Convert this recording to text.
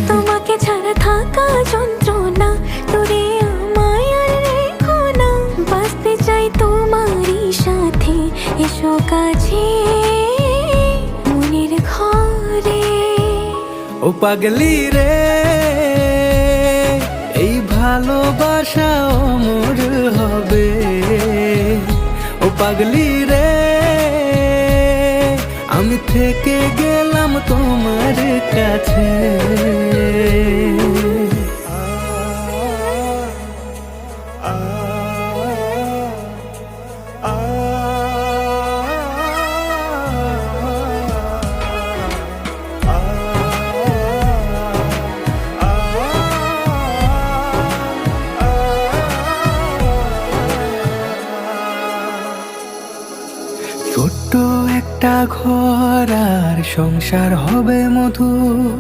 তোমাকে ছাড়া থাকা যন্ত্রণা, দূরে আমায় আর রেখো না। বাঁচতে চাই তোমারই সাথে, এসো কাছে মনের ঘরে। ও পাগলি রে, এই ভালোবাসা অমর হবে। ও পাগলি রে, আমি থেকে গেলাম তোমার কাছে। ছোট্ট একটা ঘর আর সংসার হবে মধুর,